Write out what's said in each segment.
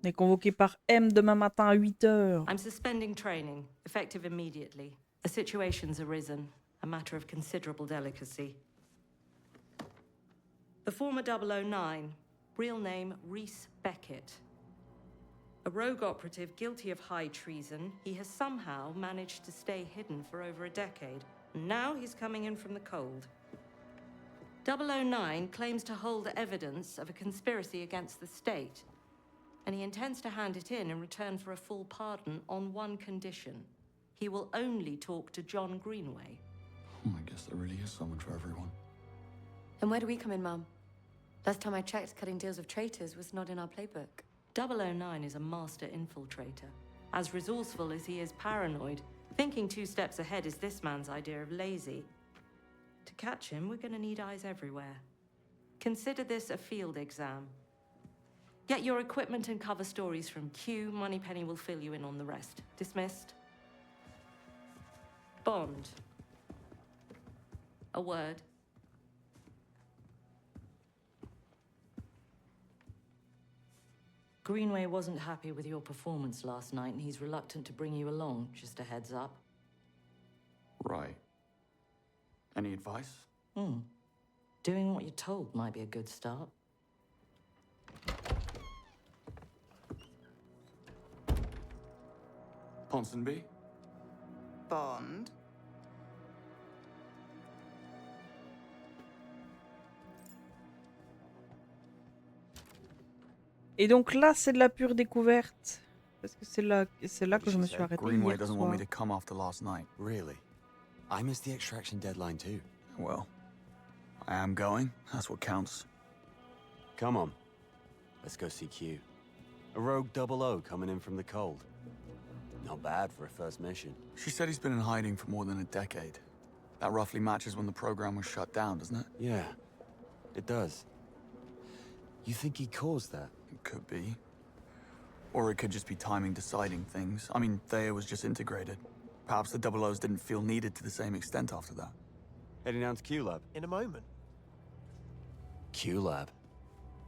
On est convoqué par M demain matin à 8 heures. I'm suspending training, effective immediately. A situation's arisen, a matter of considerable delicacy. The former 009, real name Reese Beckett. A rogue operative guilty of high treason, he has somehow managed to stay hidden for over a decade. And now he's coming in from the cold. 009 claims to hold evidence of a conspiracy against the state, and he intends to hand it in return for a full pardon on one condition. He will only talk to John Greenway. I guess there really is someone for everyone. And where do we come in, Mum? Last time I checked, cutting deals with traitors was not in our playbook. 009 is a master infiltrator. As resourceful as he is paranoid, thinking 2 steps ahead is this man's idea of lazy. To catch him, we're gonna need eyes everywhere. Consider this a field exam. Get your equipment and cover stories from Q. Moneypenny will fill you in on the rest. Dismissed? Bond. A word. Greenway wasn't happy with your performance last night, and he's reluctant to bring you along, just a heads up. Right. Any advice? Doing what you're told might be a good start. Ponsonby? Bond. Et donc là, c'est de la pure découverte. Parce que c'est là que je me suis arrêtée Greenway hier doesn't want me soir. to come after last night. Really? I missed the extraction deadline too. Well, I am going. That's what counts. Come on. Let's go see Q. A rogue 00 coming in from the cold. Not bad for a first mission. She said he's been in hiding for more than a decade. That roughly matches when the program was shut down, doesn't it? Yeah, it does. You think he caused that? It could be. Or it could just be timing deciding things. I mean, Thea was just integrated. Perhaps the Double O's didn't feel needed to the same extent after that. Heading down to Q Lab. In a moment. Q Lab.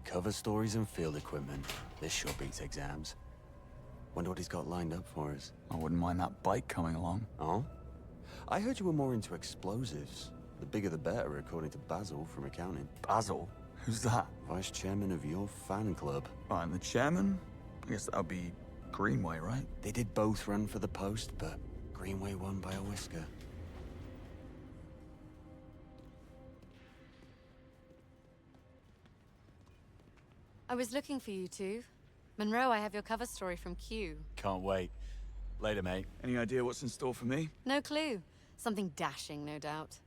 Cover stories and field equipment. This sure beats exams. Wonder what he's got lined up for us. I wouldn't mind that bike coming along. Oh? I heard you were more into explosives. The bigger the better, according to Basil from accounting. Basil? Who's that? Vice chairman of your fan club. Right, and the chairman? I guess that would be Greenway, right? They did both run for the post, but Greenway won by a whisker. I was looking for you two. Monroe, I have your cover story from Q. Can't wait. Later, mate. Any idea what's in store for me? No clue. Something dashing, no doubt.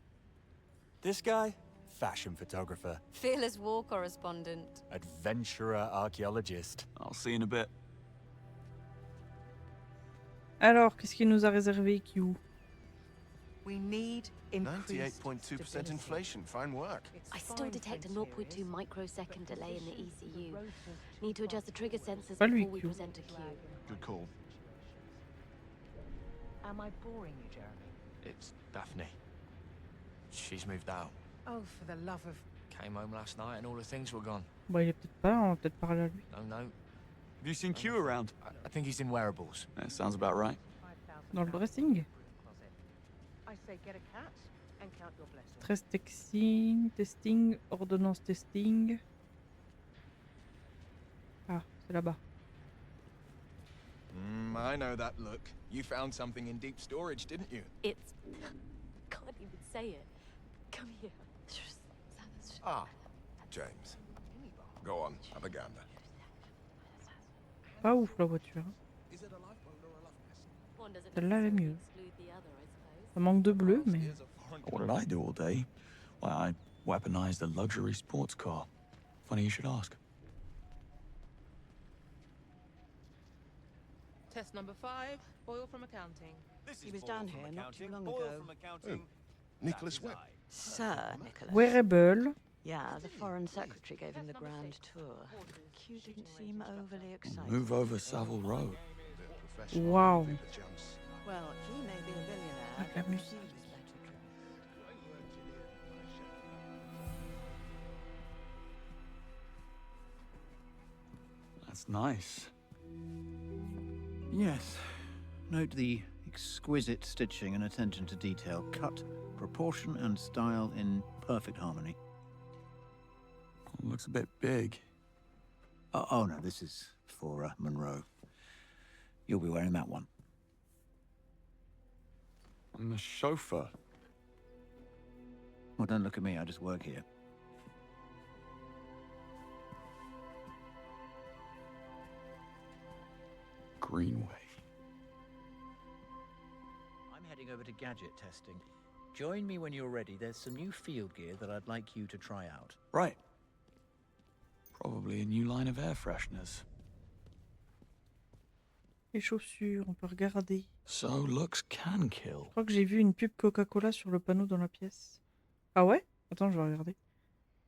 This guy? Fashion photographer. Fearless war correspondent. Adventurer archaeologist. I'll see you in a bit. Alors, qu'est-ce qu'il nous a réservé, Q? We need increased 98.2% stability. inflation. Fine work. It's I still fine detect a print 0.2 series. microsecond delay in the ECU. Growth of Need to adjust the trigger sensors Pas lui, before we Q. present to Q. Good call. Am I boring you, Jeremy? It's Daphne. She's moved out. Oh, for the love of... Came home last night and all the things were gone. Bon, il est peut-être pas là, on va peut-être parler à lui. No. Have you seen Q around? I think he's in wearables. That sounds about right. 5,000 Dans le pounds dressing. in the closet. I say get a cat and count your blessings. Stress testing, ordonnance testing. Ah, c'est là-bas. I know that look. You found something in deep storage, didn't you? It's... Can't even say it. Come here. Ah, James. Go on, have a gander. Pas ouf la voiture. Is it a lifeboat or a love vessel? One doesn't Celle-là, elle est mieux. exclude the other, I suppose. Ça manque de bleu, mais... Here's a foreign What did I do all day? Why, I weaponized a luxury sports car. Funny you should ask. Test number 5, Boyle from accounting. He was down here not too long ago. Nicholas Webb. Sir Nicholas. Wearable. Yeah, the foreign secretary gave him the grand tour. Q didn't seem overly excited. Move over Savile Row. Wow. Well, he may be a billionaire. Avec la but musique. he was better driven. That's nice. Yes. Note the exquisite stitching and attention to detail. Cut, proportion, and style in perfect harmony. Looks a bit big. Oh no, this is for Monroe. You'll be wearing that one. And the chauffeur. Well, don't look at me. I just work here. Greenway. I'm heading over to gadget testing. Join me when you're ready. There's some new field gear that I'd like you to try out. Right. Probably a new line of air fresheners. Les chaussures, on peut regarder. So looks can kill. Je crois que j'ai vu une pub Coca-Cola sur le panneau dans la pièce. Ah ouais? Attends, je vais regarder.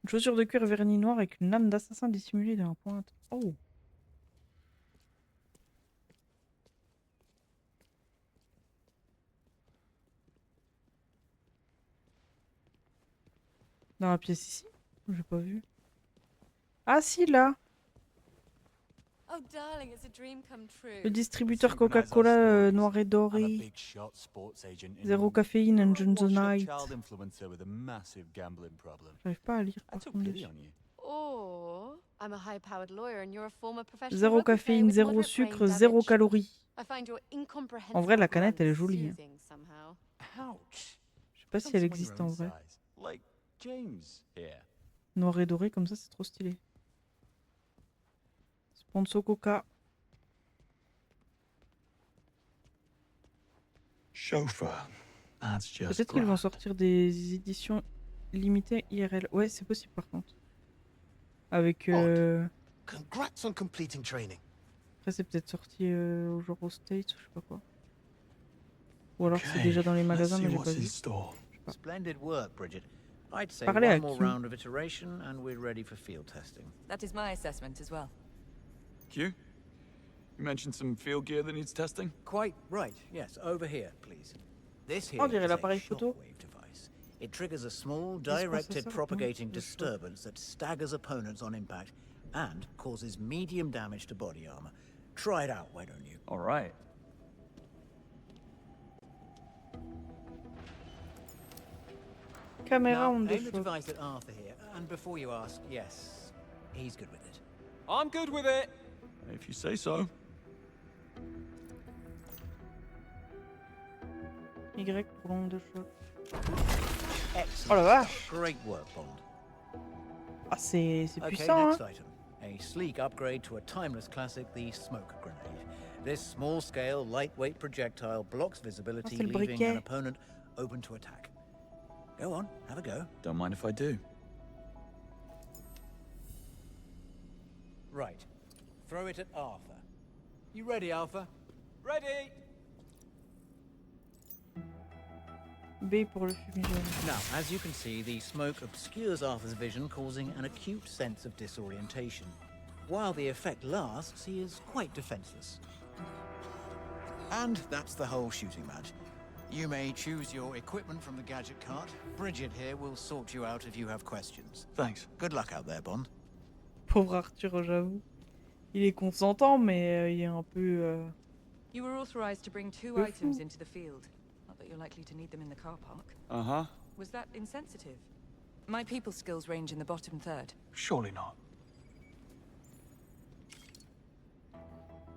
Une chaussure de cuir vernis noir avec une lame d'assassin dissimulée dans la pointe. Oh! Dans la pièce ici? J'ai pas vu. Ah si, là! Oh, darling, it's a dream come true. Le distributeur Coca-Cola noir et doré. Zéro caféine and Johnsonite. J'arrive pas à lire par contre. Or I'm a high-powered lawyer and you're a former professional. Zéro rugby player caféine, with zéro moderate sucre, brain zéro damage. calories. I find your incomprehensible En vrai, la canette, brand elle est jolie. soothing somehow. Je sais pas si elle existe en vrai. Noir et doré comme ça, c'est trop stylé. Sponsor Coca. Chauffeur. That's just Peut-être qu'ils vont sortir des éditions limitées IRL. Ouais, c'est possible par contre. Avec. Congrats on completing training. Après, c'est peut-être sorti au genre aux States ou je sais pas quoi. Ou alors c'est déjà dans les magasins, mais j'ai pas vu. Splendid work, Bridget. I'd say Parlez à one more Q. round of iteration and we're ready for field testing. That is my assessment as well. Q? You mentioned some field gear that needs testing? Quite right. Yes, over here, please. This here On dirait is a l'appareil photo. shockwave device. It triggers a small, se passe directed ça, propagating le choc. disturbance that staggers opponents on impact and causes medium damage to body armor. Try it out, why don't you? All right. Caméra Now, on aim the choc. device at Arthur here, and before you ask, yes, he's good with it. I'm good with it. If you say so. Y pour l'onde de choc. Excellent. Oh la vache! Great work, Bond. Ah, c'est Okay, puissant, next hein? item. A sleek upgrade to a timeless classic, the smoke grenade. This small-scale, lightweight projectile blocks visibility, c'est le leaving briquet. an opponent open to attack. Go on, have a go. Don't mind if I do. Right. Throw it at Arthur. You ready, Arthur? Ready. B pour le fumigène. Now, as you can see, the smoke obscures Arthur's vision, causing an acute sense of disorientation. While the effect lasts, he is quite defenseless. And that's the whole shooting match. You may choose your equipment from the gadget cart. Bridget here will sort you out if you have questions. Thanks. Good luck out there, Bond. Pauvre Arthur, j'avoue. Il est consentant, mais il est un peu. You were authorized to bring 2 Le items fou. into the field. Not that you're likely to need them in the car park. Uh-huh. Was that insensitive? My people skills range in the bottom third. Surely not.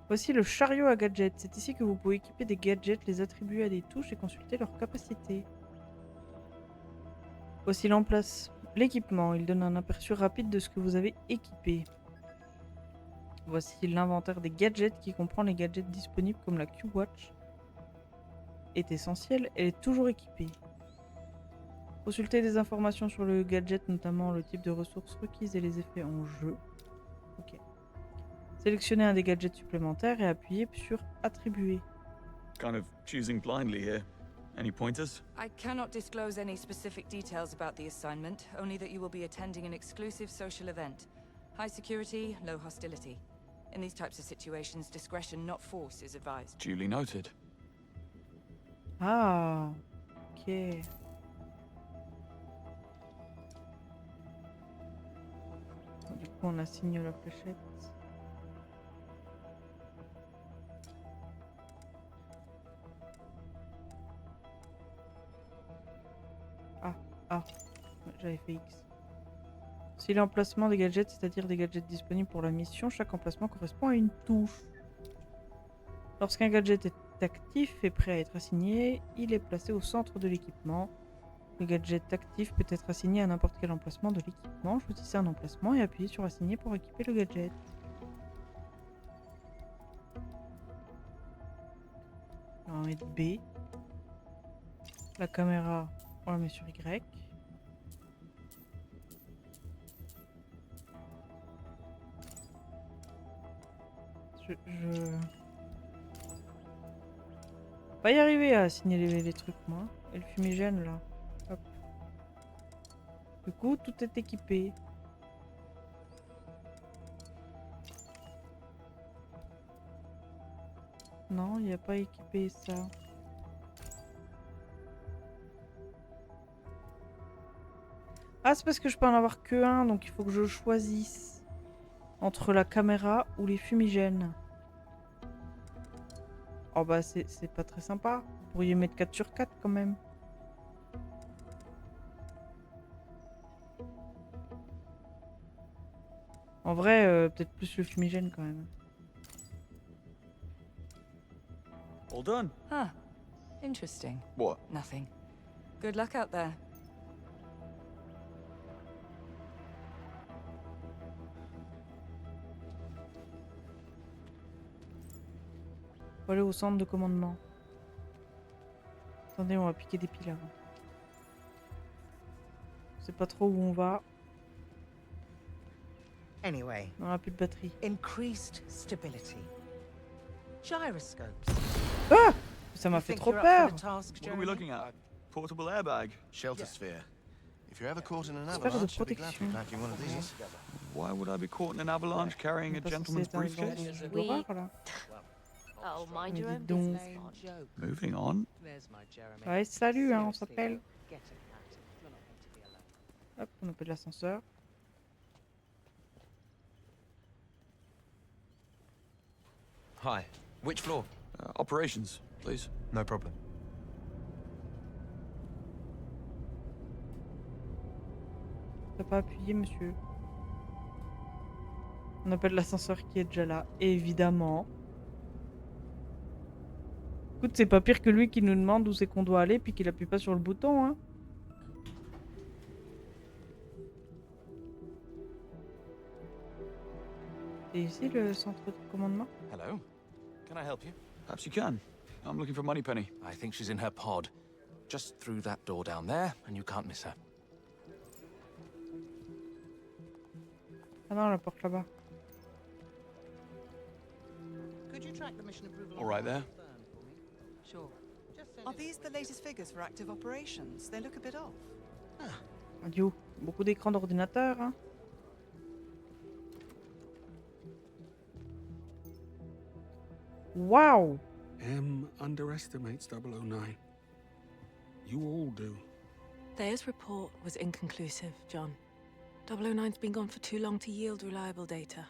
Voici le chariot à gadgets. C'est ici que vous pouvez équiper des gadgets, les attribuer à des touches et consulter leurs capacités. Voici l'équipement. Il donne un aperçu rapide de ce que vous avez équipé. Voici l'inventaire des gadgets qui comprend les gadgets disponibles comme la Q-Watch. Est essentielle, elle est toujours équipée. Consultez des informations sur le gadget, notamment le type de ressources requises et les effets en jeu. Ok. Sélectionnez un des gadgets supplémentaires et appuyez sur Attribuer. Kind of choosing blindly here. Any pointers? I cannot disclose any specific details about the assignment, only that you will be attending an exclusive social event. High security, low hostility. In these types of situations, discretion, not force, is advised. Duly noted. Ah, ok. Du coup, on assigne la fléchette. Ah, ouais, j'avais fait X. Si l'emplacement des gadgets, c'est-à-dire des gadgets disponibles pour la mission, chaque emplacement correspond à une touche. Lorsqu'un gadget est actif et prêt à être assigné, il est placé au centre de l'équipement. Le gadget actif peut être assigné à n'importe quel emplacement de l'équipement. Choisissez un emplacement et appuyez sur assigner pour équiper le gadget. On va mettre B. La caméra, on la met sur Y. Je... Pas y arriver à assigner les trucs, moi. Et le fumigène, là. Hop. Du coup, tout est équipé. Non, il n'y a pas équipé ça. Ah, c'est parce que je peux en avoir que un, donc il faut que je choisisse entre la caméra ou les fumigènes. Oh bah c'est pas très sympa. Vous pourriez mettre 4 sur 4 quand même. En vrai, peut-être plus le fumigène quand même. All done. Huh. Interesting. What? Nothing. Good luck out there. Faut aller au centre de commandement. Attendez, on va piquer des piles avant. Je sais pas trop où on va. Anyway, On a plus de batterie. increased stability. Gyroscopes. Ah! Ça m'a fait Think trop you're up for peur. the task, What are we Jeremy? looking at? Portable airbag. Shelter sphere. If you're ever caught in an Sphère de avalanche, I'd be glad to be protection. packing one of these. Why would I be caught in an avalanche carrying On a est pas censé gentleman's être dans un briefcase? jeu d'horreur, là. Oh, mind Mais your own dites donc. business. Moving on. Ouais, salut, hein, on s'appelle. Hop, on appelle l'ascenseur. Hi. Which floor? Operations, please. No problem. T'as pas appuyé, monsieur. On appelle l'ascenseur qui est déjà là, évidemment. Écoute, c'est pas pire que lui qui nous demande où c'est qu'on doit aller puis qu'il appuie pas sur le bouton, hein. C'est ici le centre de commandement? Hello. Can I help you? Perhaps you can. I'm looking for Moneypenny. I think she's in her pod. Just through that door down there, and you can't miss her. Ah non, la porte là-bas. Could you track the mission approval? All right there. Sure. Are these the latest figures for active operations? They look a bit off. Adieu. Beaucoup d'écrans d'ordinateur, hein. Wow! M underestimates 009. You all do. Thea's report was inconclusive, John. 009's been gone for too long to yield reliable data.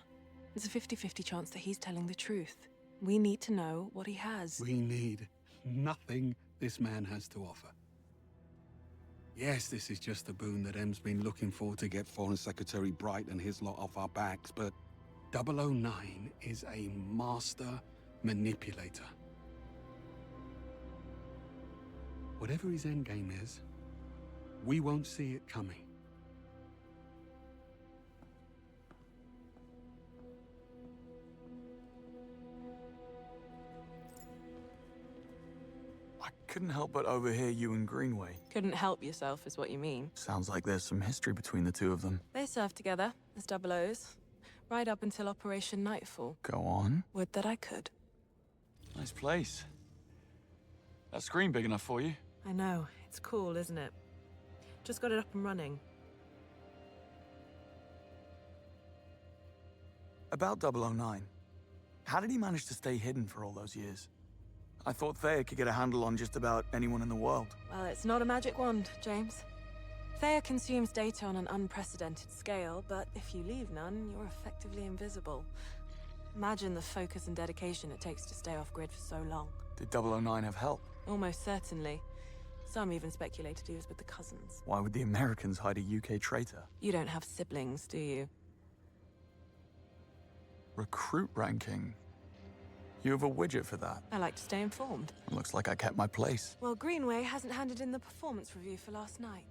There's a 50-50 chance that he's telling the truth. We need to know what he has. We need nothing this man has to offer. Yes, this is just a boon that M's been looking for to get Foreign Secretary Bright and his lot off our backs, but 009 is a master manipulator. Whatever his endgame is, we won't see it coming. I couldn't help but overhear you and Greenway. Couldn't help yourself, is what you mean. Sounds like there's some history between the two of them. They served together as double O's, right up until Operation Nightfall. Go on. Would that I could. Nice place. That screen big enough for you? I know. It's cool, isn't it? Just got it up and running. About 009. How did he manage to stay hidden for all those years? I thought Thea could get a handle on just about anyone in the world. Well, it's not a magic wand, James. Thea consumes data on an unprecedented scale, but if you leave none, you're effectively invisible. Imagine the focus and dedication it takes to stay off-grid for so long. Did 009 have help? Almost certainly. Some even speculated he was with the cousins. Why would the Americans hide a UK traitor? You don't have siblings, do you? Recruit ranking. You have a widget for that. I like to stay informed. Looks like I kept my place. Well, Greenway hasn't handed in the performance review for last night.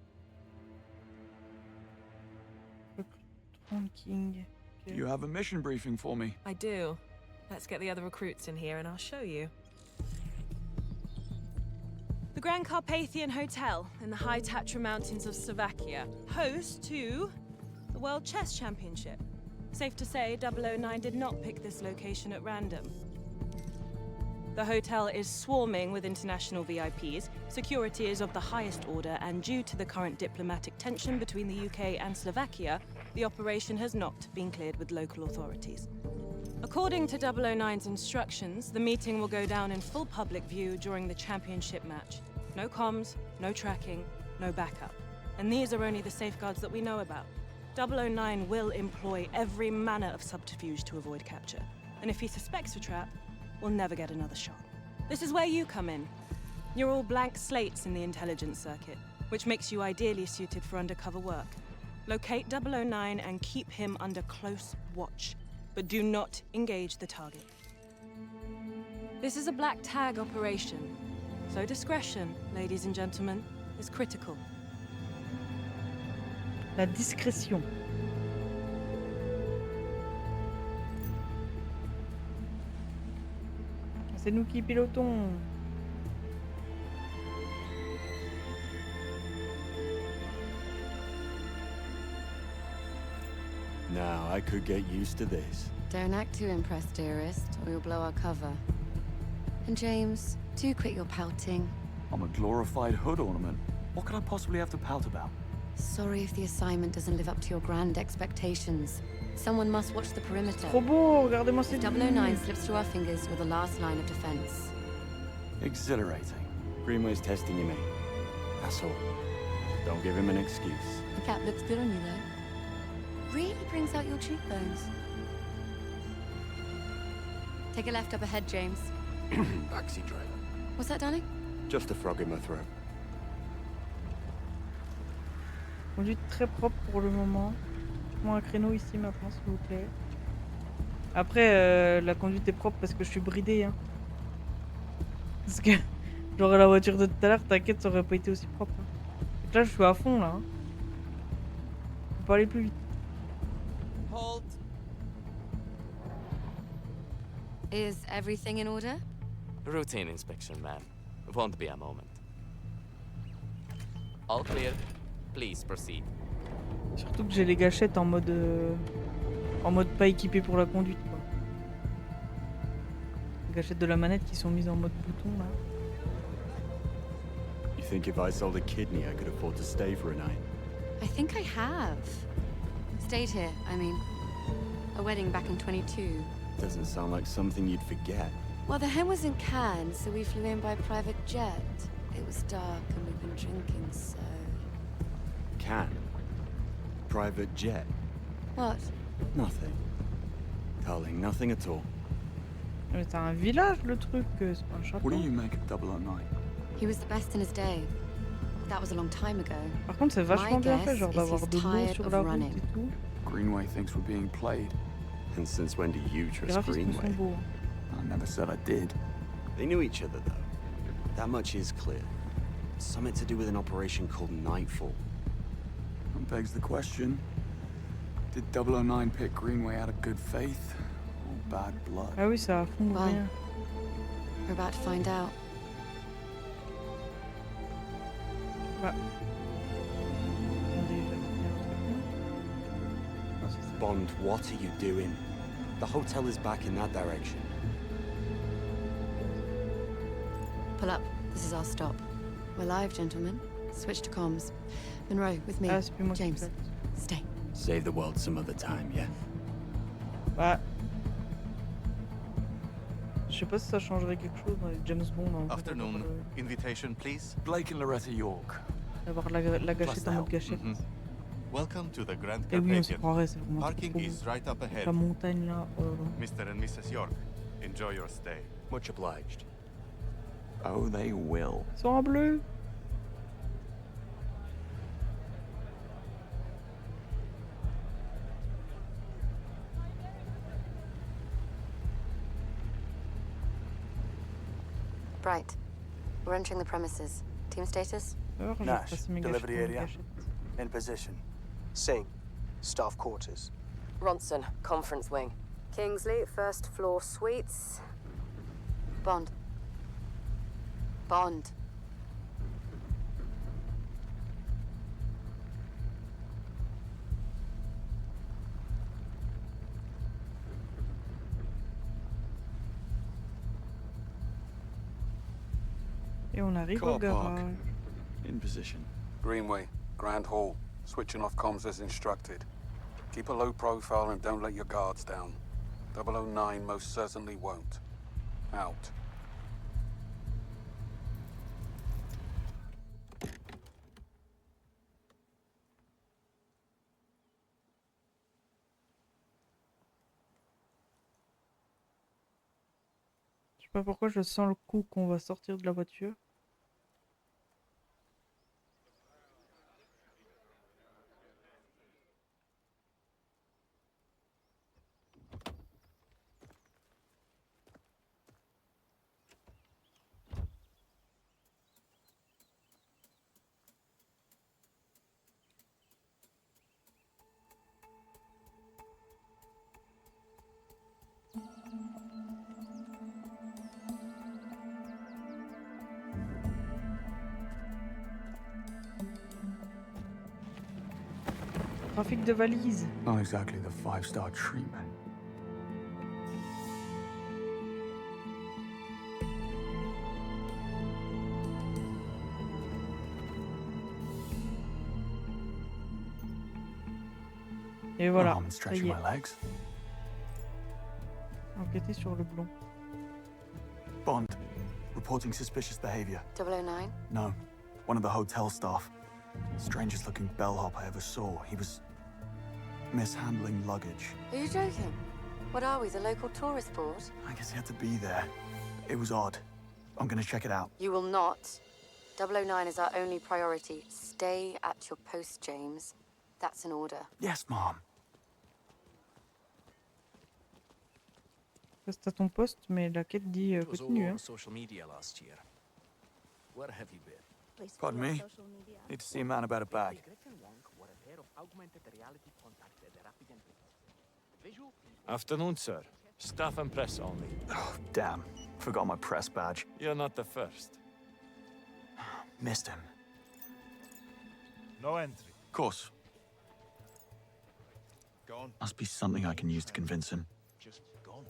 Ranking. Okay. You have a mission briefing for me. I do. Let's get the other recruits in here and I'll show you. The Grand Carpathian Hotel in the high Tatra Mountains of Slovakia, host to the World Chess Championship. Safe to say, 009 did not pick this location at random. The hotel is swarming with international VIPs, security is of the highest order, and due to the current diplomatic tension between the UK and Slovakia, the operation has not been cleared with local authorities. According to 009's instructions, the meeting will go down in full public view during the championship match. No comms, no tracking, no backup. And these are only the safeguards that we know about. 009 will employ every manner of subterfuge to avoid capture. And if he suspects a trap, we'll never get another shot. This is where you come in. You're all blank slates in the intelligence circuit, which makes you ideally suited for undercover work. Locate 009 and keep him under close watch, but do not engage the target. This is a black tag operation, so discretion, ladies and gentlemen, is critical. La discrétion. C'est nous qui pilotons. Now, I could get used to this. Don't act too impressed, dearest, or you'll blow our cover. And James, do quit your pouting. I'm a glorified hood ornament. What could I possibly have to pout about? Sorry if the assignment doesn't live up to your grand expectations. Someone must watch the perimeter. Trop beau, regardez-moi ces If 009 slips through our fingers, you're the last line of defense. Exhilarating. Greenway's testing you, mate. That's all. Don't give him an excuse. The cap looks good on you, though. Really brings out your cheekbones. Take a left up ahead, James. Backseat driver. What's that, darling? Just a frog in my throat. Conduite très propre pour le moment. Moi un créneau ici maintenant, s'il vous plaît. Après, la conduite est propre parce que je suis bridée. Hein. Parce que, genre la voiture de tout à l'heure, t'inquiète, ça aurait pas été aussi propre. Hein. Donc là, je suis à fond là. Hein. Faut pas aller plus vite. Halt. Is everything in order? Routine inspection, ma'am. Won't be a moment. All clear. Please proceed. Surtout que j'ai les gâchettes en mode pas équipé pour la conduite quoi. Les gâchettes de la manette qui sont mises en mode bouton là. You think if I sold a kidney, I could afford to stay for a night? I think I have. Stayed here, I mean. A wedding back in 22. Doesn't sound like something you'd forget. Well, the hen was in Cannes, so we flew in by private jet. It was dark and we've been drinking, so... Can? Private jet? What? Nothing. Darling, nothing at all. Mais c'est un village le truc, c'est pas un château. What do you make of 009? He was the best in his day. That was a long time ago. Par contre, c'est vachement bien fait, genre d'avoir de l'eau sur la route et tout. Greenway thinks we're being played. And since when do you Les trust graphismes sont Greenway? beaux. I never said I did. They knew each other, though. That much is clear. Something to do with an operation called Nightfall. That begs the question. Did 009 pick Greenway out of good faith or bad blood? Ah oui, ça a fond de Well, rien. we're about to find out. Bah. Bond, what are you doing? The hotel is back in that direction. Pull up. This is our stop. We're live, gentlemen. Switch to comms. Monroe, with me. Ah, c'est plus moi qui James, pilote. stay. Save the world some other time, yeah? Bah. Je sais pas si ça changerait quelque chose dans les James Bond. En fait, Afternoon. Invitation, please. Blake and Loretta York. d'avoir la gâchette en mode gâchette. Welcome to the Grand Et oui, on s'y Carpathian. croirait, c'est vraiment Parking trop beau. is right up ahead. La montagne là. Mr. and Mrs. York, enjoy your stay. Much obliged. Oh, they will. Ils sont en bleu. Bright. We're entering the premises. Team status? Alors, j'ai Nash, passé mes delivery gâchettes, mes area. gâchettes. In position. Singh, staff quarters. Ronson, conference wing. Kingsley, first floor suites. Bond. Bond. Et on arrive au Car park. garage. In position. Greenway, Grand Hall. Switching off comms as instructed. Keep a low profile and don't let your guards down. 009 most certainly won't. Out. Je sais pas pourquoi je sens le coup qu'on va sortir de la voiture. Trafic de valises. Not exactly the 5-star treatment. Et voilà, I'm ça stretching y est. my legs. Enquêter sur le blond. Bond, reporting suspicious behavior. 009? No, one of the hotel staff. Strangest looking bellhop I ever saw. He was mishandling luggage. Are you joking? What are we, the local tourist board? I guess he had to be there. It was odd. I'm gonna check it out. You will not. 009 is our only priority. Stay at your post, James. That's an order. Yes, Mom. Reste à ton poste, mais la quête dit It was all continue. over Hein. social media last year. Where have you been? Pardon me? Need to see a man about a bag. Afternoon, sir. Staff and press only. Oh, damn. Forgot my press badge. You're not the first. Missed him. No entry. Of course. Gone. Must be something I can use to convince him. Just gone.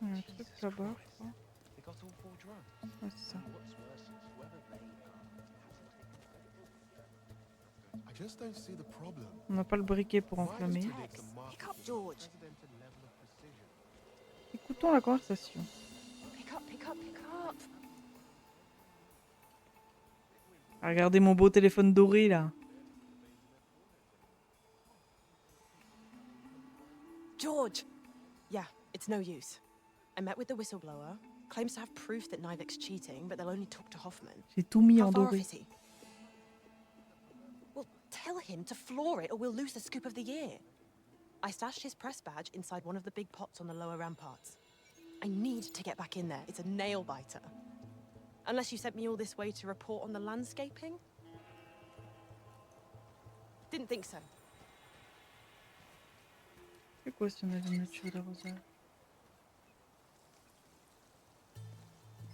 Un truc là-bas, je crois. They got all 4 drones. Ouais, c'est ça. I just don't see the problem. On n'a pas le briquet pour enflammer. Pick up, George. Écoutons la conversation. Pick up, pick up, pick up. Regardez mon beau téléphone doré là. George! Yeah, it's no use. I met with the whistleblower. Claims to have proof that Nivik's cheating, but they'll only talk to Hoffman. J'ai tout mis How en far off doré. is he? Well, tell him to floor it or we'll lose the scoop of the year. I stashed his press badge inside one of the big pots on the lower ramparts. I need to get back in there. It's a nail-biter. Unless you sent me all this way to report on the landscaping? Didn't think so. C'est quoi si on a la nature d'arrosage?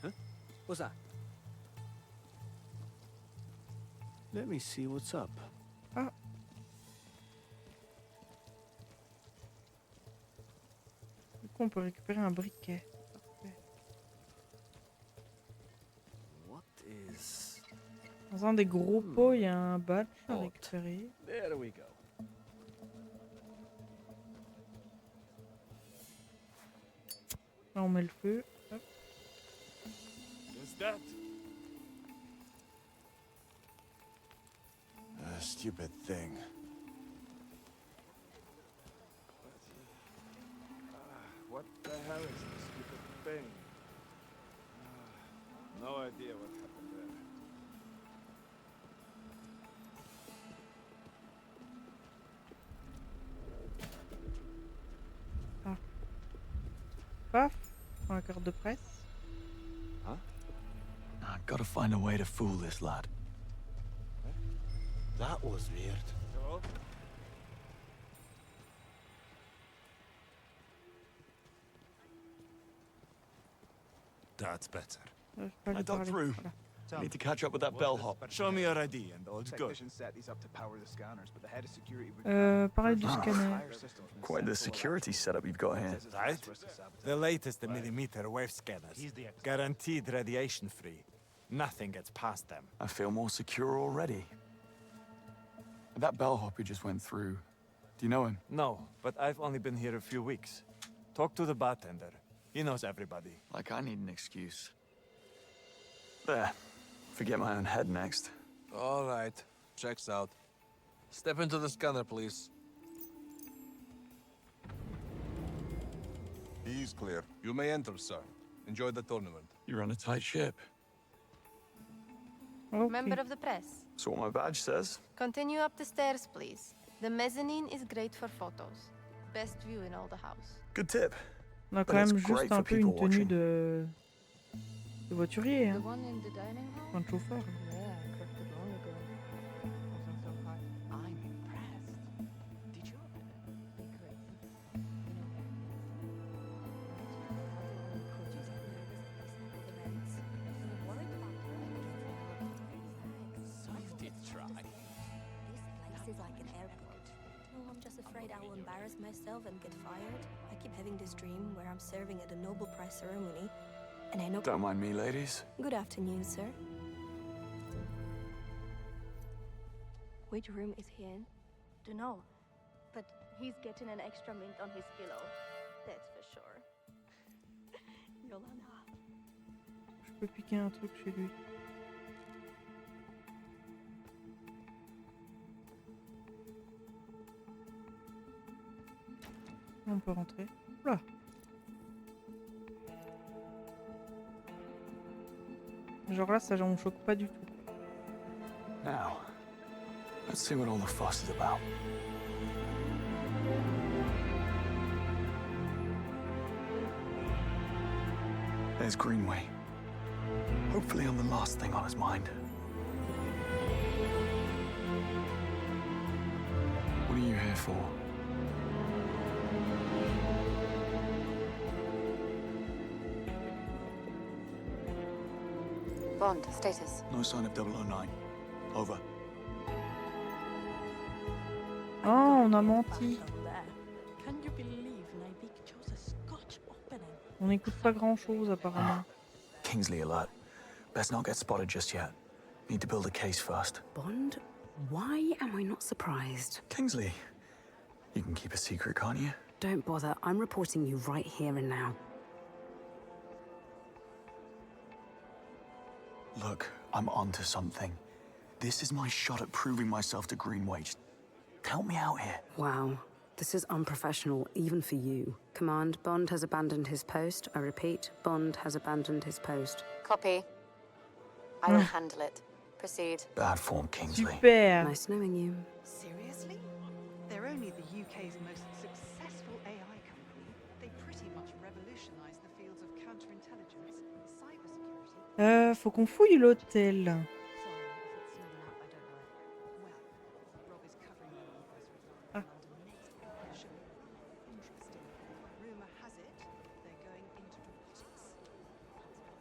Huh? What's that? Let me see what's up. Ah. Du coup, on peut récupérer un briquet. Parfait. What is... Dans un des gros pots, il y a un badge à récupérer. There we go. Là, on met le feu. Hop. Is that? A stupid thing. What the hell is this stupid thing? No idea what happened there. Ah. Paf. Dans la carte de presse. Huh? Gotta find a way to fool this lad. That was weird. Hello? That's better. I dug through. Need to catch up with that bellhop. Show me your ID and all's good. Technicians set these up to power the scanners, but the head of security would Parle du scanner. Quite the security setup you've got here. Right? The latest millimeter wave scanners. Guaranteed radiation free. Nothing gets past them. I feel more secure already. That bellhop you just went through, do you know him? No, but I've only been here a few weeks. Talk to the bartender. He knows everybody. Like I need an excuse. There. Forget my own head next. All right. Checks out. Step into the scanner, please. He's clear. You may enter, sir. Enjoy the tournament. You run a tight ship. Member of the press. That's what my badge says. Continue up the stairs, please. The mezzanine is great for photos. Best view in all the house. Good tip. On a quand même juste un peu une tenue de voiturier, hein. Enfin, de chauffeur. Myself and get fired. I keep having this dream where I'm serving at a Nobel Prize ceremony, and I know. Don't mind me, ladies. Good afternoon, sir. Which room is he in? Dunno, but he's getting an extra mint on his pillow. That's for sure. Yolanda. Je peux piquer un truc chez lui. On peut rentrer. Oula. Genre là, ça me choque pas du tout. Now, let's see what all the fuss is about. There's Greenway. Hopefully I'm the last thing on his mind. What are you here for? Bond, status. No sign of 009. Over. Oh, on a menti. Can you believe Nybik chose a Scotch opening? On n'écoute pas grand-chose apparemment. Kingsley alert. Best not get spotted just yet. Need to build a case first. Bond? Why am I not surprised? Kingsley, you can keep a secret, can't you? Don't bother. I'm reporting you right here and now. Look, I'm onto something. This is my shot at proving myself to Greenway. Just help me out here. Wow. This is unprofessional, even for you. Command, Bond has abandoned his post. I repeat, Bond has abandoned his post. Copy. I will handle it. Proceed. Bad form, Kingsley. Super. Nice knowing you. Seriously? They're only the UK's most successful AI company. They pretty much revolutionized the fields of counterintelligence, cybersecurity. Faut qu'on fouille l'hôtel. Ah.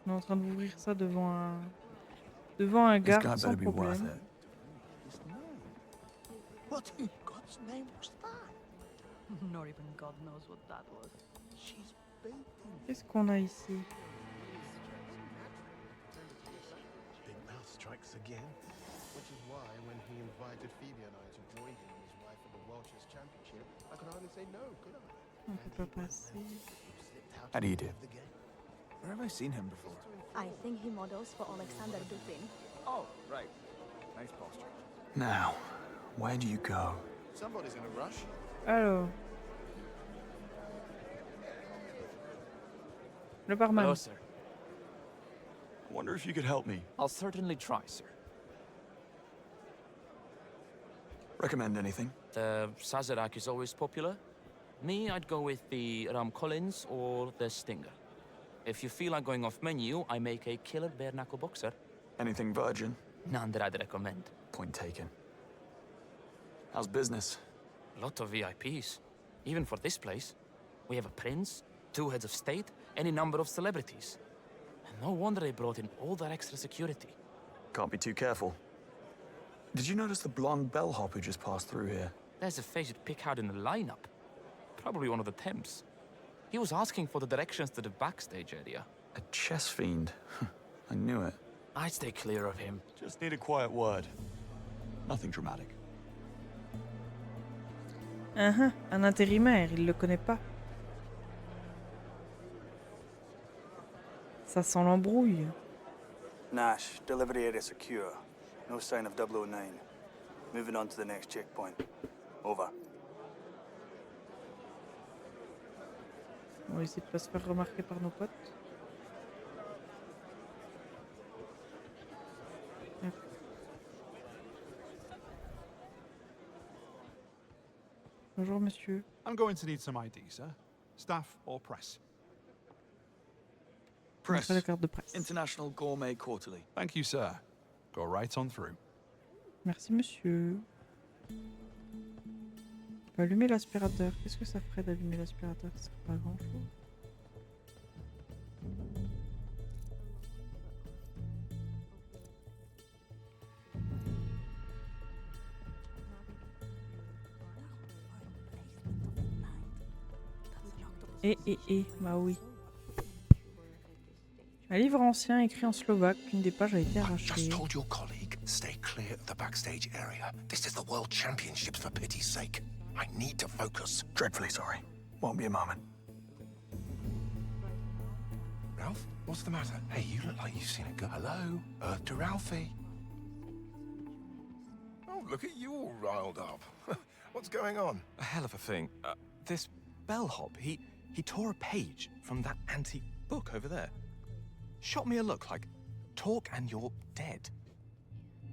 On est en train d'ouvrir ça devant un garde sans problème. What in God's name was that? Not even God knows what that was. She's baiting. Qu'est-ce qu'on a ici? Big mouth strikes again. Which is why when he invited Phoebe and I to join him and his wife for the World Chess Championship, I could hardly say no, could I? On peut pas passer. How do you do? Where have I seen him before? I think he models for Alexander Dupin. Oh, right. Nice posture. Now, where do you go? Somebody's in a rush. Alors. Le barman. Hello, sir. I wonder if you could help me. I'll certainly try, sir. Recommend anything? The Sazerac is always popular. Me, I'd go with the Ram Collins or the Stinger. If you feel like going off menu, I make a killer bare knuckle boxer. Anything virgin? None that I'd recommend. Point taken. How's business? Lot of VIPs. Even for this place. We have a prince, 2 heads of state, any number of celebrities. And no wonder they brought in all that extra security. Can't be too careful. Did you notice the blonde bellhop who just passed through here? There's a face you'd pick out in the lineup. Probably one of the temps. He was asking for the directions to the backstage area. A chess fiend. I knew it. I'd stay clear of him. Just need a quiet word. Nothing dramatic. Un intérimaire, il le connaît pas. Ça sent l'embrouille. Nash, delivery area secure. No sign of 009. Moving on to the next checkpoint. Over. On va essayer de pas se faire remarquer par nos potes. Hop. Bonjour, monsieur. I'm going to need some ID, sir. Staff or press? Press. La carte de presse. International Gourmet Quarterly. Thank you, sir. Go right on through. Merci, monsieur. On va allumer l'aspirateur. Qu'est-ce que ça ferait d'allumer l'aspirateur? Ça sert pas à grand chose. Bah oui. Un livre ancien écrit en slovaque, une des pages a été arrachée. Just told your colleague, stay clear of the backstage area. This is the World Championships, for pity's sake. I need to focus. Dreadfully sorry. Won't be a moment. Ralph, what's the matter? Hey, you look like you've seen a girl. Hello? Earth to Ralphie. Oh, look at you all riled up. What's going on? A hell of a thing. This bellhop, he tore a page from that antique book over there. Shot me a look like, talk and you're dead.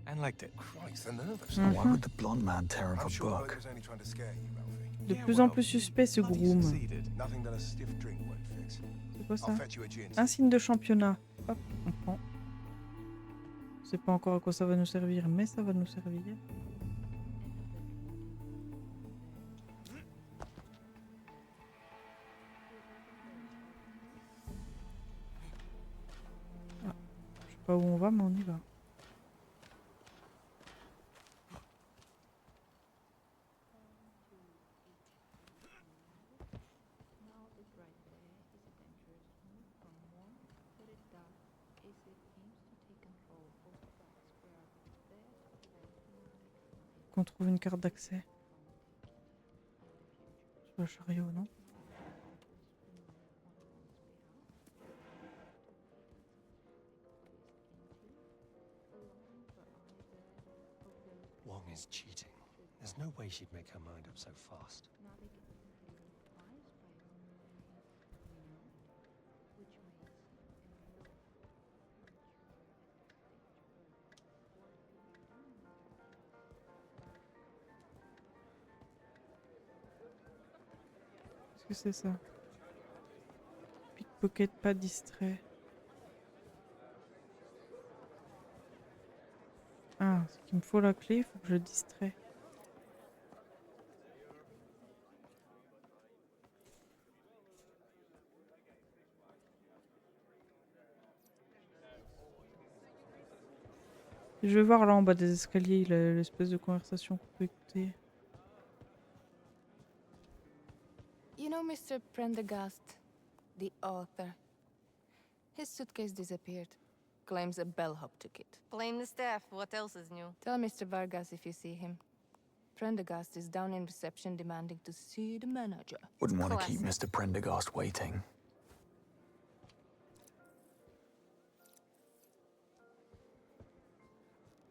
And liked it. Christ, the nervous. Why would the blonde man tear up I'm a sure book? I was only trying to scare you, Ralphie. De plus en plus suspect ce groom. Nothing that a stiff drink won't fix. C'est quoi ça? I'll fetch you a gin. Un signe de championnat. Hop, on prend. Je sais pas encore à quoi ça va nous servir, mais ça va nous servir. Ah, je sais pas où on va, mais on y va. Qu'on trouve une carte d'accès. Sur le chariot, non? Wong is cheating. There's no way she'd make her mind up so fast. Qu'est-ce que c'est ça? Pickpocket pas distrait. Ah, c'est qu'il me faut la clé, il faut que je distrais. Je vais voir là en bas des escaliers l'espèce de conversation qu'on peut écouter. You know Mr. Prendergast, the author? His suitcase disappeared. Claims a bellhop took it. Blame the staff. What else is new? Tell Mr. Vargas if you see him. Prendergast is down in reception demanding to see the manager. Wouldn't want to keep Mr. Prendergast waiting.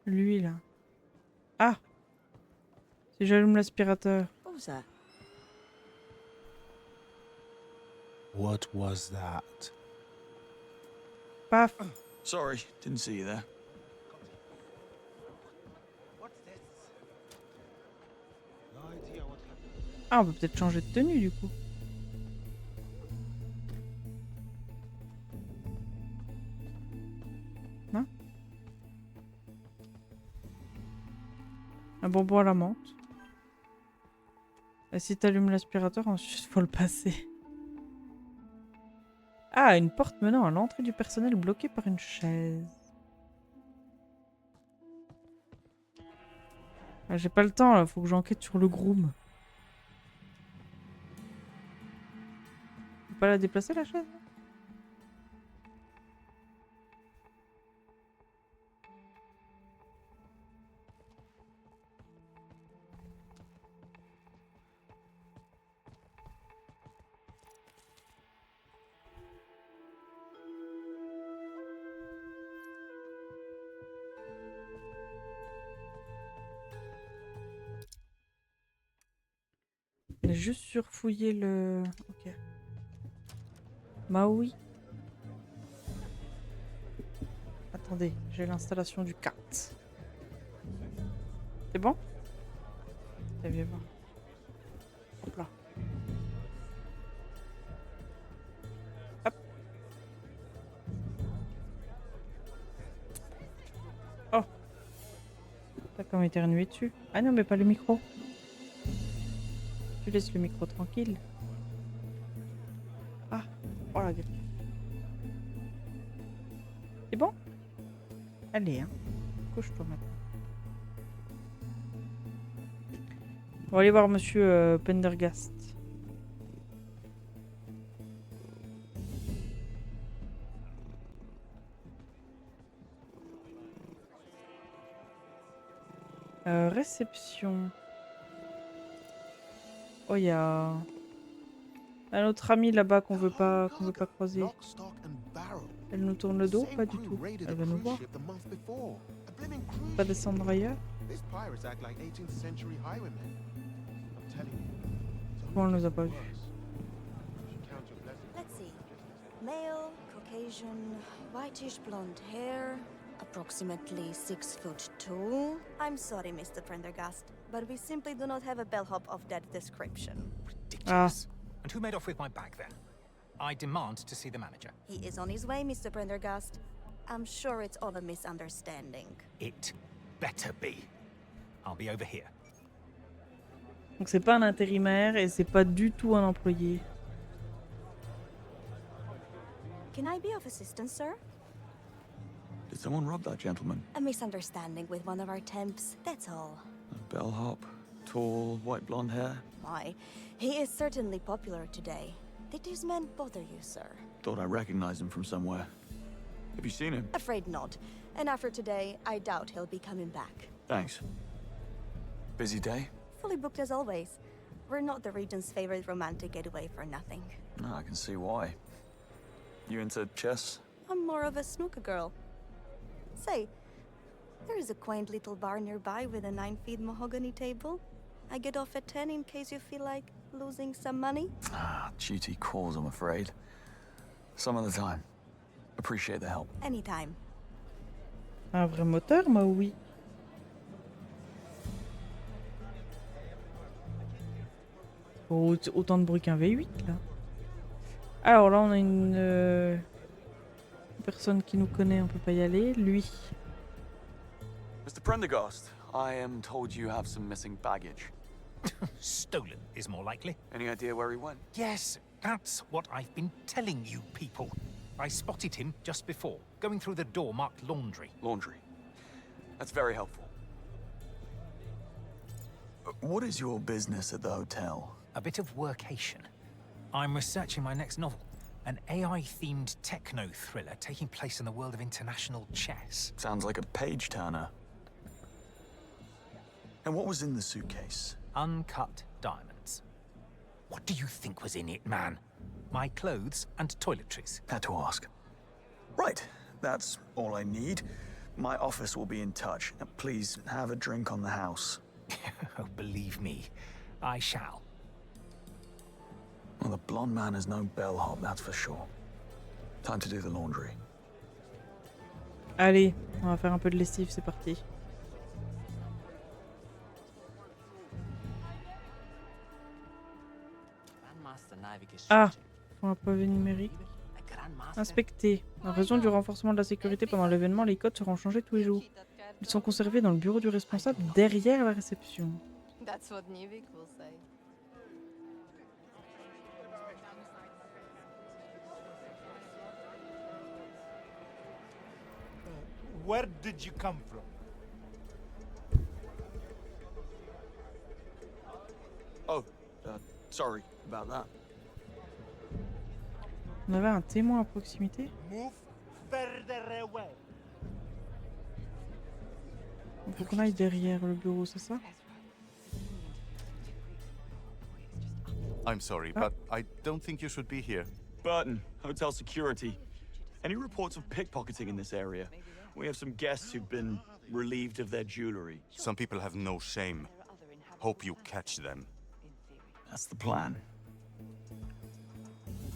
Lui là. Ah! Si j'allume l'aspirateur. What was that? What was that? Paf! Sorry, didn't see you there. Ah, on peut peut-être changer de tenue du coup. Un bonbon à la menthe. Et si t'allumes l'aspirateur, ensuite faut le passer. Ah, une porte menant à l'entrée du personnel bloquée par une chaise. Ah, j'ai pas le temps là, faut que j'enquête sur le groom. Faut pas la déplacer la chaise? J'ai juste surfouillé le... Ok. Maui. Attendez, j'ai l'installation du kart. C'est bon? Allez, viens voir. Hop là. Hop. Oh. T'as comme éternué dessus. Ah non, mais pas le micro. Tu laisses le micro tranquille. Ah, oh la gueule. C'est bon? Allez, hein. Couche-toi maintenant. On va aller voir monsieur Pendergast. Réception. Oh, il y a un autre ami là-bas qu'on veut pas croiser. Elle nous tourne le dos? Pas du tout. Elle va nous voir. Pas descendre ailleurs? Pourquoi on nous a pas vus? Let's see. Male, Caucasian, whitish blonde hair, approximately 6'2". I'm sorry, Mr. Prendergast, but we simply do not have a bellhop of that description. Ridiculous. And who made off with my bag then? I demand to see the manager. He is on his way, Mr. Prendergast. I'm sure it's all a misunderstanding. It better be. I'll be over here. Donc c'est pas un intérimaire et c'est pas du tout un employé. Can I be of assistance, sir? Did someone rob that gentleman? A misunderstanding with one of our temps, that's all. A bellhop, tall, white blonde hair. Why, he is certainly popular today. Did these men bother you, sir? Thought I recognized him from somewhere. Have you seen him? Afraid not. And after today, I doubt he'll be coming back. Thanks. Busy day? Fully booked as always. We're not the region's favorite romantic getaway for nothing. No, I can see why. You into chess? I'm more of a snooker girl. Say, there is a quaint little bar nearby with a 9-feet mahogany table. I get off at 10 in case you feel like losing some money. Ah, duty calls, I'm afraid. Some other time. Appreciate the help. Anytime. Un vrai moteur, Maui. Oh, autant de bruit qu'un V8 là. Alors là, on a une personne qui nous connaît, on peut pas y aller. Lui. Mr. Prendergast, I am told you have some missing baggage. Stolen is more likely. Any idea where he went? Yes, that's what I've been telling you people. I spotted him just before, going through the door marked laundry. Laundry. That's very helpful. What is your business at the hotel? A bit of workation. I'm researching my next novel, an AI-themed techno thriller taking place in the world of international chess. Sounds like a page-turner. And what was in the suitcase? Uncut diamonds. What do you think was in it, man? My clothes and toiletries. Had to ask. Right, that's all I need. My office will be in touch. Please have a drink on the house. Oh, believe me, I shall. Well, the blonde man is no bellhop, that's for sure. Time to do the laundry. Allez, on va faire un peu de lessive, c'est parti. Ah, pour un pavé numérique. Inspecter. En raison du renforcement de la sécurité pendant l'événement, les codes seront changés tous les jours. Ils sont conservés dans le bureau du responsable derrière la réception. That's what Nivik will say. Where did you come from? Oh, sorry about that. On avait un témoin à proximité. Move further away. Il faut qu'on aille derrière le bureau, c'est ça? I'm sorry, but I don't think you should be here. Burton, hotel security. Any reports of pickpocketing in this area? We have some guests who've been relieved of their jewelry. Some people have no shame. Hope you catch them. That's the plan.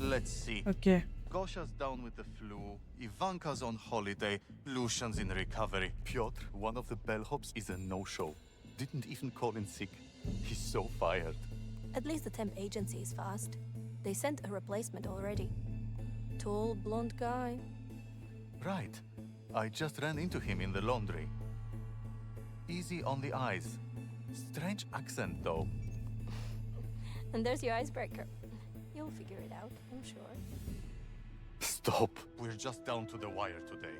Let's see. Okay. Gosha's down with the flu. Ivanka's on holiday. Lucian's in recovery. Piotr, one of the bellhops, is a no-show. Didn't even call in sick. He's so fired. At least the temp agency is fast. They sent a replacement already. Tall, blonde guy. Right. I just ran into him in the laundry. Easy on the eyes. Strange accent, though. And there's your icebreaker. You'll figure it out, I'm sure. Stop. We're just down to the wire today.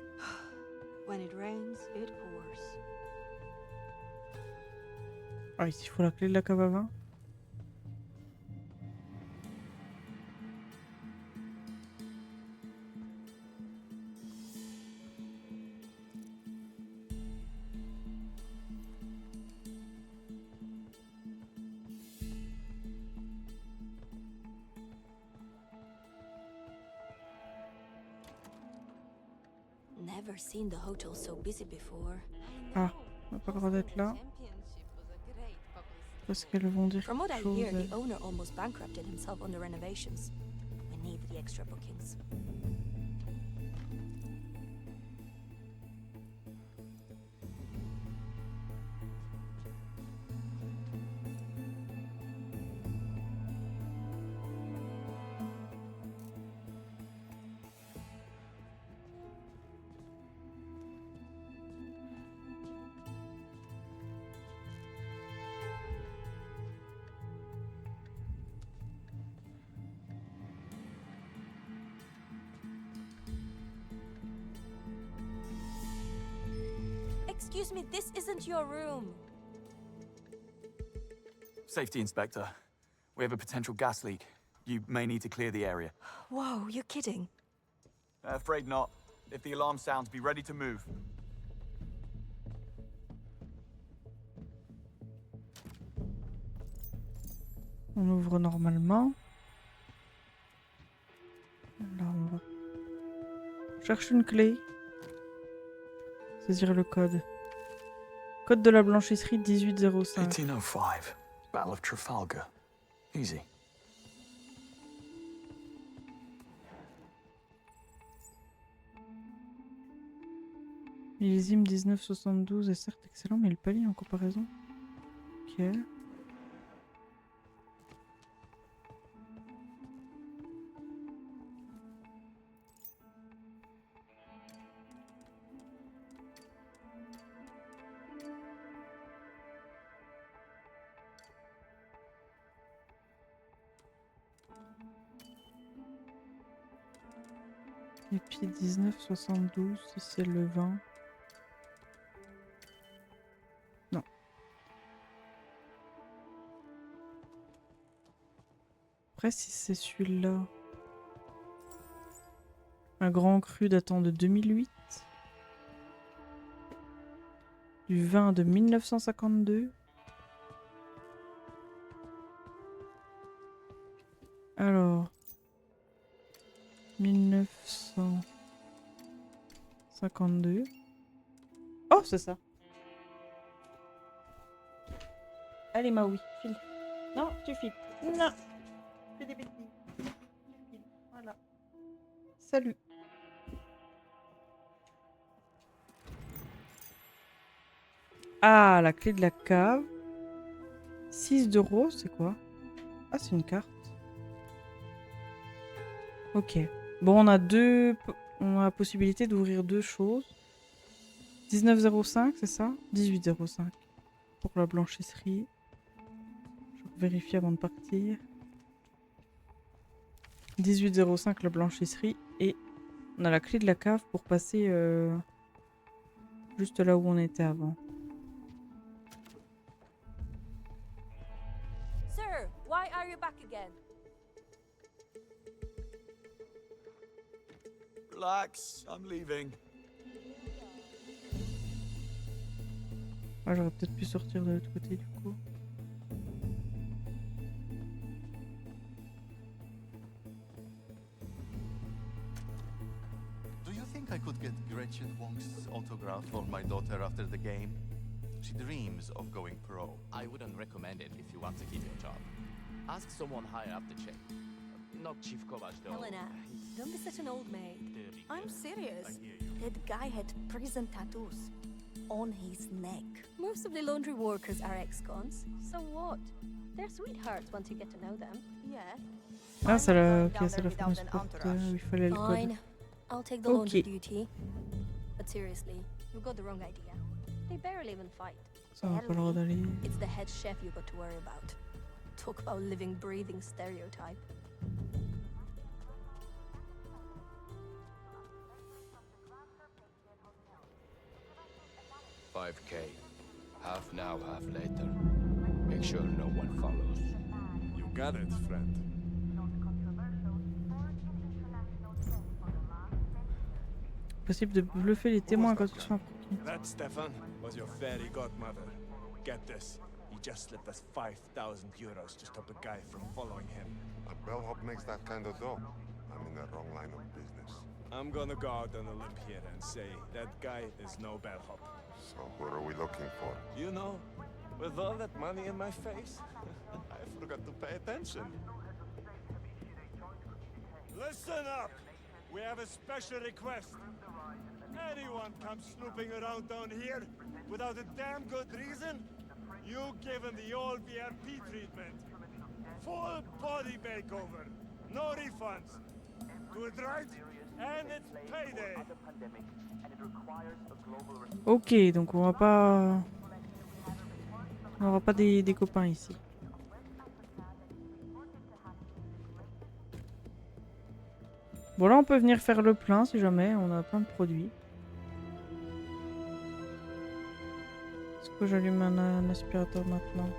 When it rains, it pours. Ah, ici, il faut la clé de la cave à vin. Never seen the hotel so busy before. Ah, on n'a pas le droit d'être là. Parce qu'elles vont dire From what quelque I chose. hear, the owner almost bankrupted himself on the renovations. We need the extra bookings. Excuse me, this isn't your room. Safety Inspector. We have a potential gas leak. You may need to clear the area. Whoa, you're kidding. Afraid not. If the alarm sounds, be ready to move. On ouvre normalement. Là, on va... On cherche une clé. Saisir le code. Code de la blanchisserie 1805. 1805. Battle of Trafalgar. Easy. Millésime 1972 est certes excellent, mais il pâlit en comparaison. Ok. Et puis 1972, si c'est le 20. Non. Après, si c'est celui-là. Un grand cru datant de 2008. Du vin de 1952. Alors. 1952. Oh, c'est ça. Allez, Maui, file. Non, tu files. Non. Fais des bêtises. Tu files. Voilà. Salut. Ah, la clé de la cave. 6 €, c'est quoi? Ah, c'est une carte. Ok. Bon, on a la possibilité d'ouvrir deux choses. 19,05 c'est ça? 18,05 pour la blanchisserie. Je vérifie avant de partir. 18,05 la blanchisserie et on a la clé de la cave pour passer juste là où on était avant. Sir, why are you back again? Relax, I'm leaving. Ah, j'aurais peut-être pu sortir de l'autre côté du coup. Do you think I could get Gretchen Wong's autograph for my daughter after the game? She dreams of going pro. I wouldn't recommend it if you want to keep your job. Ask someone higher up the chain. Not Chief Kovac, though. Helena, don't be such an old maid. I'm serious. I hear you. That guy had prison tattoos on his neck. Most of the laundry workers are ex-cons. So what? They're sweethearts once you get to know them. Yeah. Ah, c'est la... Ok, c'est la fameuse porte où il fallait le code. Fine. I'll take the Ok. laundry duty. But seriously, you got the wrong idea. They barely even fight. Ça on n'a pas le droit d'aller. It's the head chef you got to worry about. Talk about living, breathing stereotype. $5K. Half now, half later. Make sure no one follows. You got it, friend. Possible de bluffer les témoins quand ils sont impliqués. That, Stefan, was your fairy godmother. Get this. He just slipped us 5,000 euros to stop a guy from following him. A bellhop makes that kind of dough. I'm in the wrong line of business. I'm gonna go out on a limb here and say that guy is no bellhop. So what are we looking for? You know, with all that money in my face, I forgot to pay attention. Listen up! We have a special request. Anyone comes snooping around down here without a damn good reason, you give them the old VIP treatment. Full body makeover. No refunds. Do it right, and it's payday. Ok, donc on va pas... On aura pas des copains ici. Bon là on peut venir faire le plein si jamais on a plein de produits. Est-ce que j'allume un aspirateur maintenant?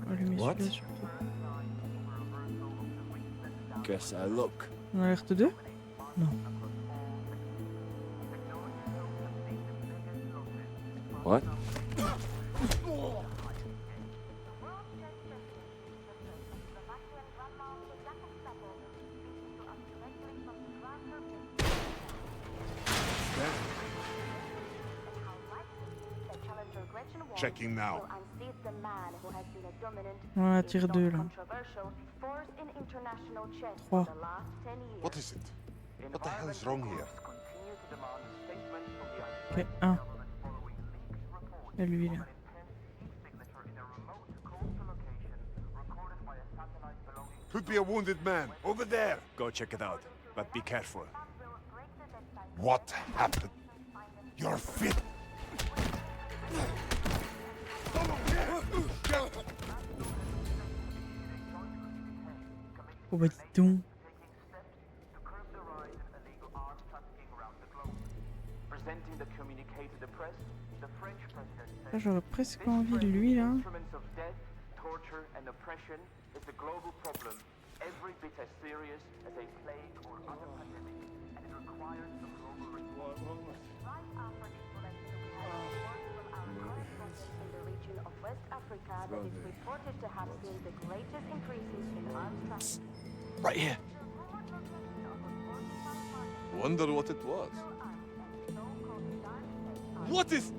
Allumer celui-là surtout. Guess I look. On a alerte 2? Non. What? Checking now. On en attire 2 là. 3. What is it? What the hell is wrong here? Ok, 1. Et lui là. Could be a wounded man. Over there. Go check it out, but be careful. What happened? You're fit. Oh bah dis donc. Là j'aurais presque envie de lui là. Right here. Wonder what it was. What is...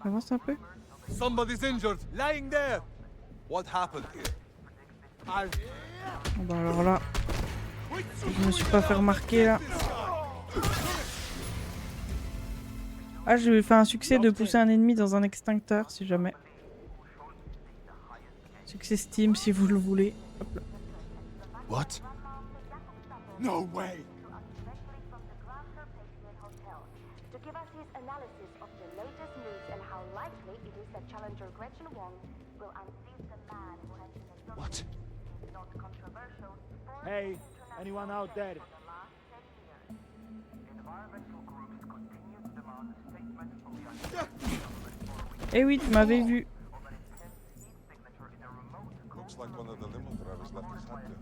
Avance un peu. Somebody's injured, lying there. What happened here? Bon bah alors là, je me suis pas fait remarquer là. Ah, j'ai fait un succès de pousser un ennemi dans un extincteur, si jamais. Succès Steam, si vous le voulez. Hop là. What? No way! To give us his analysis of the latest news and how likely it is that Challenger Gretchen Wong will unseat the man who has been a What? not controversial Hey, anyone out there? Eh oui, tu m'avais vu. Looks like one of the limo drivers left his hat there.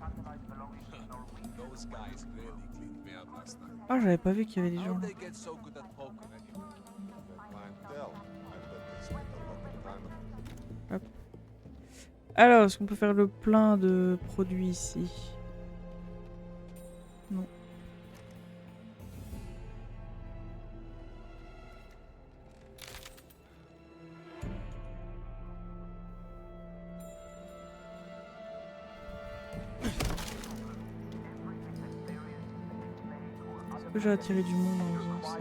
Those guys really cleaned me out last night. Ah, j'avais pas vu qu'il y avait des gens. How'd they get so good at poker anyway? Their clientele. I bet they spend a lot of time on it. Hop. Alors, est-ce qu'on peut faire le plein de produits ici? Non. Est-ce que j'ai attiré du monde en faisant ça?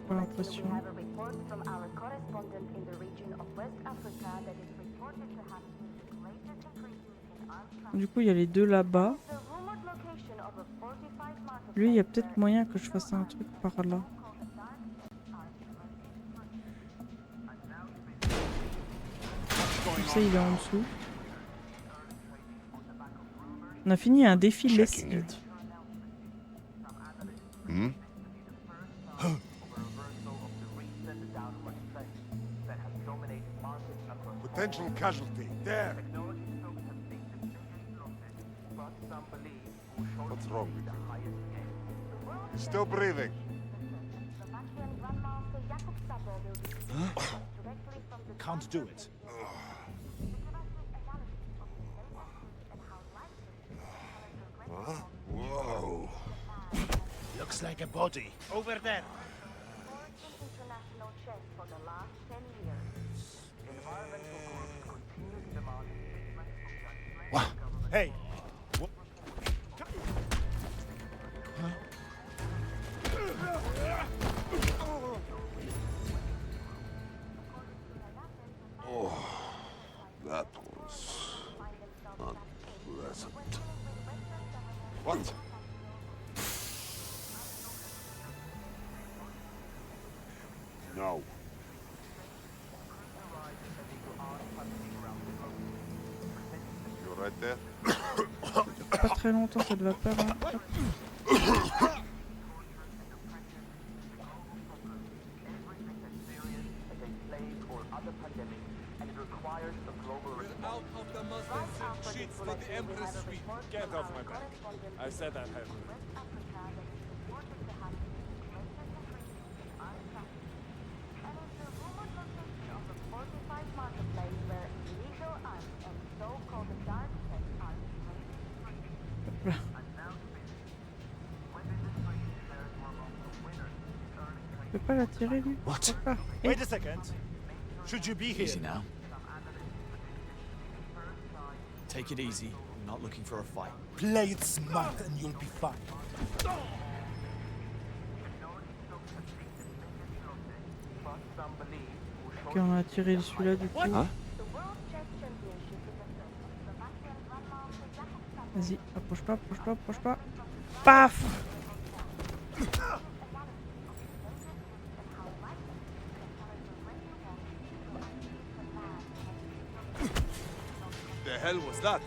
Pas l'impression. Du coup, il y a les deux là-bas. Lui, il y a peut-être moyen que je fasse un truc par là. Comme ça, il est en dessous. On a fini un défi lessive. Hmm? Potential casualty. There. What's wrong with you? He's still breathing. Can't do it. Huh? Whoa. Looks like a body. Over there. What? Hey. Oh, that was unpleasant. What? No. You right there? Pas très longtemps, ça devait faire. Hein. Out of the Muslims sheets for the Empress Suite. Get off my back. I said I'd have you. Je peux pas l'attirer lui. What? Ah, Wait a second. Should you be here? Easy now. Take it easy. I'm not looking for a fight. Play it smart and you'll be fine. Ok, on a attiré celui-là du coup. Hein? Vas-y, approche-toi, approche-toi, approche-toi. Paf! The hell was that?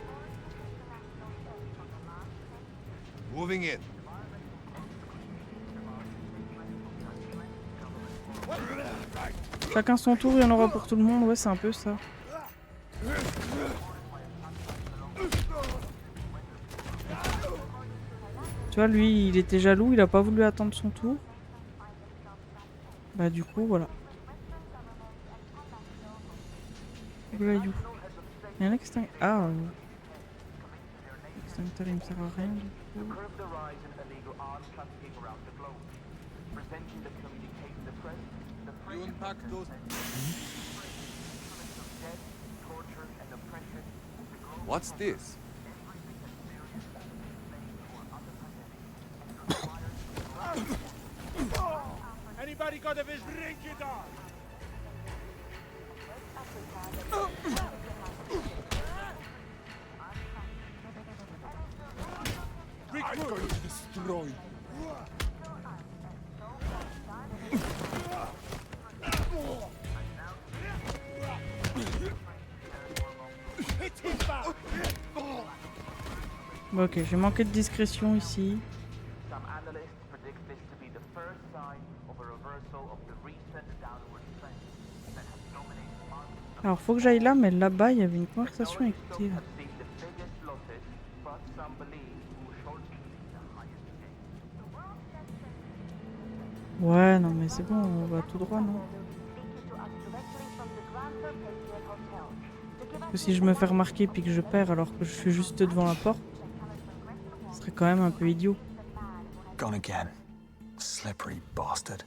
Moving in. Chacun son tour, il y en aura pour tout le monde. Ouais, c'est un peu ça. Tu vois, lui, il était jaloux, il a pas voulu attendre son tour. Bah du coup, voilà. Glayou. Il y a un extincteur. Ah, l'extincteur, il me sert à rien du coup. You unpack those. What's this? Anybody got of his rinky dog? I'm going to destroy you. Bon, ok, j'ai manqué de discrétion ici. Alors faut que j'aille là, mais là-bas il y avait une conversation à écouter. Là. Ouais, non mais c'est bon, on va tout droit, non? Parce que si je me fais remarquer puis que je perds alors que je suis juste devant la porte, ce serait quand même un peu idiot. Gone again. Slippery bastard.